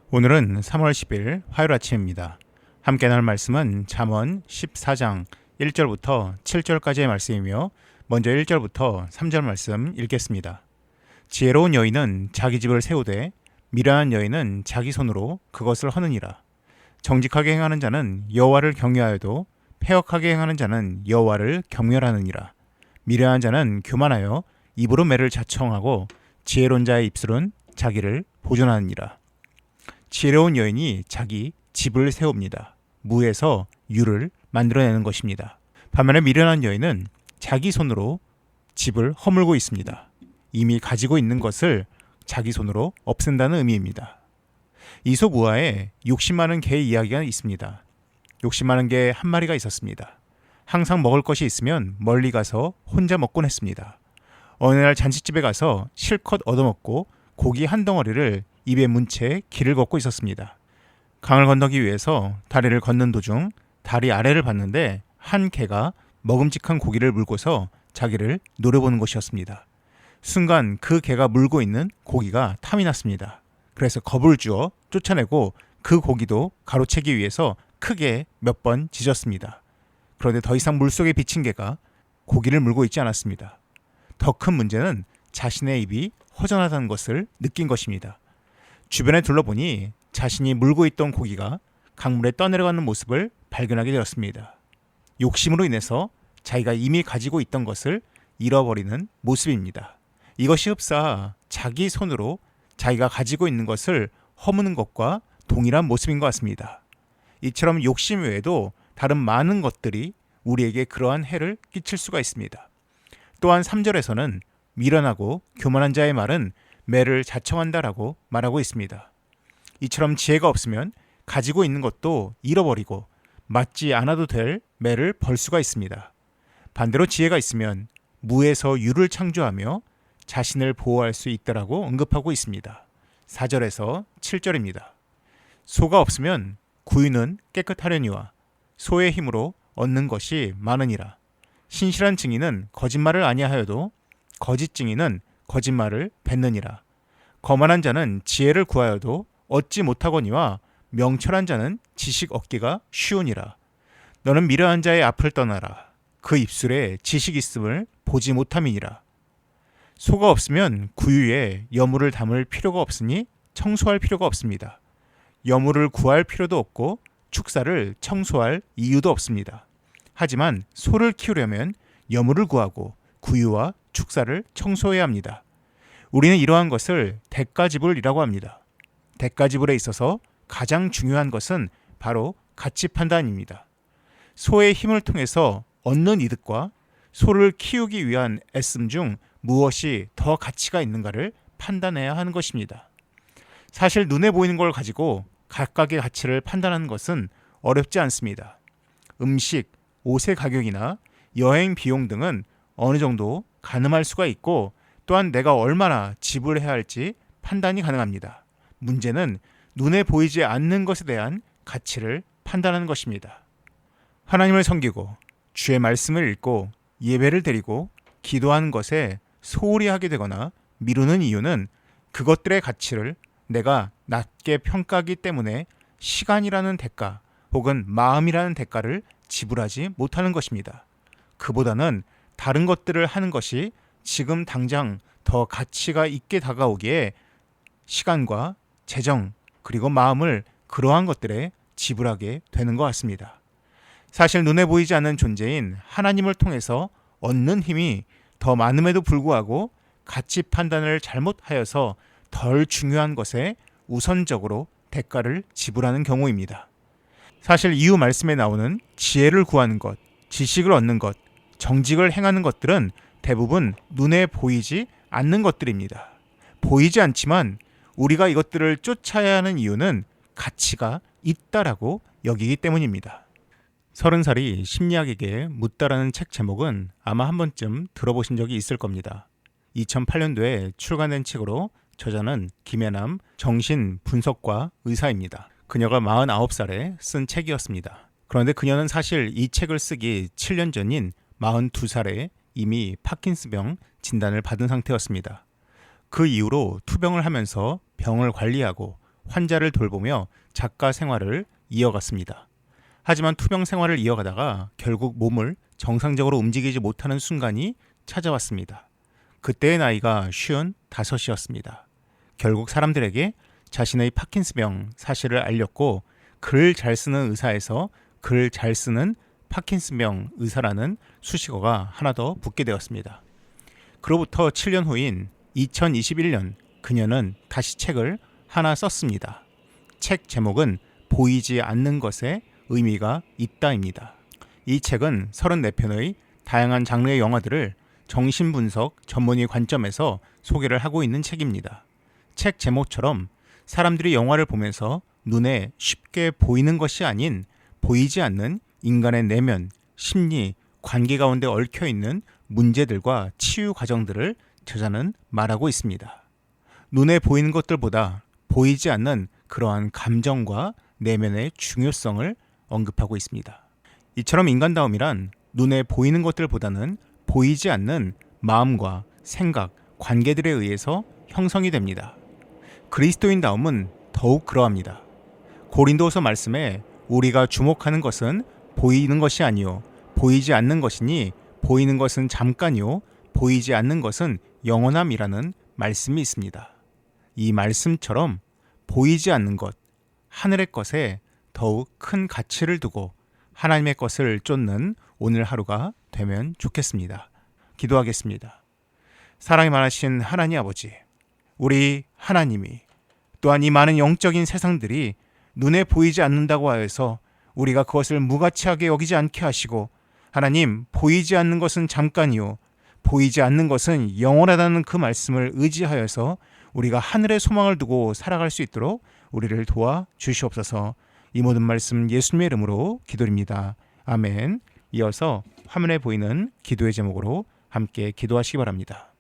오늘은 3월 10일 화요일 아침입니다. 함께 나눌 말씀은 잠언 14장 1절부터 7절까지의 말씀이며 먼저 1절부터 3절 말씀 읽겠습니다. 지혜로운 여인은 자기 집을 세우되 미련한 여인은 자기 손으로 그것을 허느니라. 정직하게 행하는 자는 여호와를 경외하여도 패역하게 행하는 자는 여호와를 경멸하느니라. 미련한 자는 교만하여 입으로 매를 자청하고 지혜로운 자의 입술은 자기를 보존하느니라. 지혜로운 여인이 자기 집을 세웁니다. 무에서 유를 만들어내는 것입니다. 반면에 미련한 여인은 자기 손으로 집을 허물고 있습니다. 이미 가지고 있는 것을 자기 손으로 없앤다는 의미입니다. 이솝 우화에 욕심 많은 개의 이야기가 있습니다. 욕심 많은 개 한 마리가 있었습니다. 항상 먹을 것이 있으면 멀리 가서 혼자 먹곤 했습니다. 어느 날 잔치집에 가서 실컷 얻어먹고 고기 한 덩어리를 입에 문 채 길을 걷고 있었습니다. 강을 건너기 위해서 다리를 걷는 도중 다리 아래를 봤는데 한 개가 먹음직한 고기를 물고서 자기를 노려보는 것이었습니다. 순간 그 개가 물고 있는 고기가 탐이 났습니다. 그래서 겁을 주어 쫓아내고 그 고기도 가로채기 위해서 크게 몇 번 짖었습니다. 그런데 더 이상 물속에 비친 개가 고기를 물고 있지 않았습니다. 더 큰 문제는 자신의 입이 허전하다는 것을 느낀 것입니다. 주변에 둘러보니 자신이 물고 있던 고기가 강물에 떠내려가는 모습을 발견하게 되었습니다. 욕심으로 인해서 자기가 이미 가지고 있던 것을 잃어버리는 모습입니다. 이것이 흡사 자기 손으로 자기가 가지고 있는 것을 허무는 것과 동일한 모습인 것 같습니다. 이처럼 욕심 외에도 다른 많은 것들이 우리에게 그러한 해를 끼칠 수가 있습니다. 또한 3절에서는 미련하고 교만한 자의 말은 매를 자청한다라고 말하고 있습니다. 이처럼 지혜가 없으면 가지고 있는 것도 잃어버리고 맞지 않아도 될 매를 벌 수가 있습니다. 반대로 지혜가 있으면 무에서 유를 창조하며 자신을 보호할 수 있다라고 언급하고 있습니다. 4절에서 7절입니다. 소가 없으면 구유는 깨끗하려니와 소의 힘으로 얻는 것이 많으니라. 신실한 증인은 거짓말을 아니하여도 거짓 증인은 거짓말을 뱉느니라. 거만한 자는 지혜를 구하여도 얻지 못하거니와 명철한 자는 지식 얻기가 쉬우니라. 너는 미련한 자의 앞을 떠나라. 그 입술에 지식 있음을 보지 못함이니라. 소가 없으면 구유에 여물을 담을 필요가 없으니 청소할 필요가 없습니다. 여물을 구할 필요도 없고 축사를 청소할 이유도 없습니다. 하지만 소를 키우려면 여물을 구하고 구유와 축사를 청소해야 합니다. 우리는 이러한 것을 대가지불이라고 합니다. 대가지불에 있어서 가장 중요한 것은 바로 가치 판단입니다. 소의 힘을 통해서 얻는 이득과 소를 키우기 위한 애씀 중 무엇이 더 가치가 있는가를 판단해야 하는 것입니다. 사실 눈에 보이는 걸 가지고 각각의 가치를 판단하는 것은 어렵지 않습니다. 음식, 옷의 가격이나 여행 비용 등은 어느 정도 가늠할 수가 있고 또한 내가 얼마나 지불해야 할지 판단이 가능합니다. 문제는 눈에 보이지 않는 것에 대한 가치를 판단하는 것입니다. 하나님을 섬기고 주의 말씀을 읽고 예배를 드리고 기도하는 것에 소홀히 하게 되거나 미루는 이유는 그것들의 가치를 내가 낮게 평가하기 때문에 시간이라는 대가 혹은 마음이라는 대가를 지불하지 못하는 것입니다. 그보다는 다른 것들을 하는 것이 지금 당장 더 가치가 있게 다가오기에 시간과 재정 그리고 마음을 그러한 것들에 지불하게 되는 것 같습니다. 사실 눈에 보이지 않는 존재인 하나님을 통해서 얻는 힘이 더 많음에도 불구하고 가치 판단을 잘못하여서 덜 중요한 것에 우선적으로 대가를 지불하는 경우입니다. 사실 이후 말씀에 나오는 지혜를 구하는 것, 지식을 얻는 것, 정직을 행하는 것들은 대부분 눈에 보이지 않는 것들입니다. 보이지 않지만 우리가 이것들을 쫓아야 하는 이유는 가치가 있다라고 여기기 때문입니다. 30살이 심리학에게 묻다라는 책 제목은 아마 한 번쯤 들어보신 적이 있을 겁니다. 2008년도에 출간된 책으로 저자는 김혜남 정신분석과 의사입니다. 그녀가 49살에 쓴 책이었습니다. 그런데 그녀는 사실 이 책을 쓰기 7년 전인 42살에 이미 파킨슨병 진단을 받은 상태였습니다. 그 이후로 투병을 하면서 병을 관리하고 환자를 돌보며 작가 생활을 이어갔습니다. 하지만 투병 생활을 이어가다가 결국 몸을 정상적으로 움직이지 못하는 순간이 찾아왔습니다. 그때의 나이가 55이었습니다. 결국 사람들에게 자신의 파킨스병 사실을 알렸고 글 잘 쓰는 의사에서 글 잘 쓰는 파킨스병 의사라는 수식어가 하나 더 붙게 되었습니다. 그로부터 7년 후인 2021년 그녀는 다시 책을 하나 썼습니다. 책 제목은 보이지 않는 것에 의미가 있다입니다. 이 책은 34편의 다양한 장르의 영화들을 정신분석 전문의 관점에서 소개를 하고 있는 책입니다. 책 제목처럼 사람들이 영화를 보면서 눈에 쉽게 보이는 것이 아닌 보이지 않는 인간의 내면, 심리, 관계 가운데 얽혀있는 문제들과 치유 과정들을 저자는 말하고 있습니다. 눈에 보이는 것들보다 보이지 않는 그러한 감정과 내면의 중요성을 언급하고 있습니다. 이처럼 인간다움이란 눈에 보이는 것들보다는 보이지 않는 마음과 생각, 관계들에 의해서 형성이 됩니다. 그리스도인다움은 더욱 그러합니다. 고린도서 말씀에 우리가 주목하는 것은 보이는 것이 아니요 보이지 않는 것이니 보이는 것은 잠깐이요 보이지 않는 것은 영원함이라는 말씀이 있습니다. 이 말씀처럼 보이지 않는 것, 하늘의 것에 더욱 큰 가치를 두고 하나님의 것을 쫓는 오늘 하루가 되면 좋겠습니다. 기도하겠습니다. 사랑이 많으신 하나님 아버지, 우리 하나님이 또한 이 많은 영적인 세상들이 눈에 보이지 않는다고 하여서 우리가 그것을 무가치하게 여기지 않게 하시고 하나님, 보이지 않는 것은 잠깐이요 보이지 않는 것은 영원하다는 그 말씀을 의지하여서 우리가 하늘의 소망을 두고 살아갈 수 있도록 우리를 도와 주시옵소서. 이 모든 말씀 예수님의 이름으로 기도드립니다. 아멘. 이어서 화면에 보이는 기도의 제목으로 함께 기도하시기 바랍니다.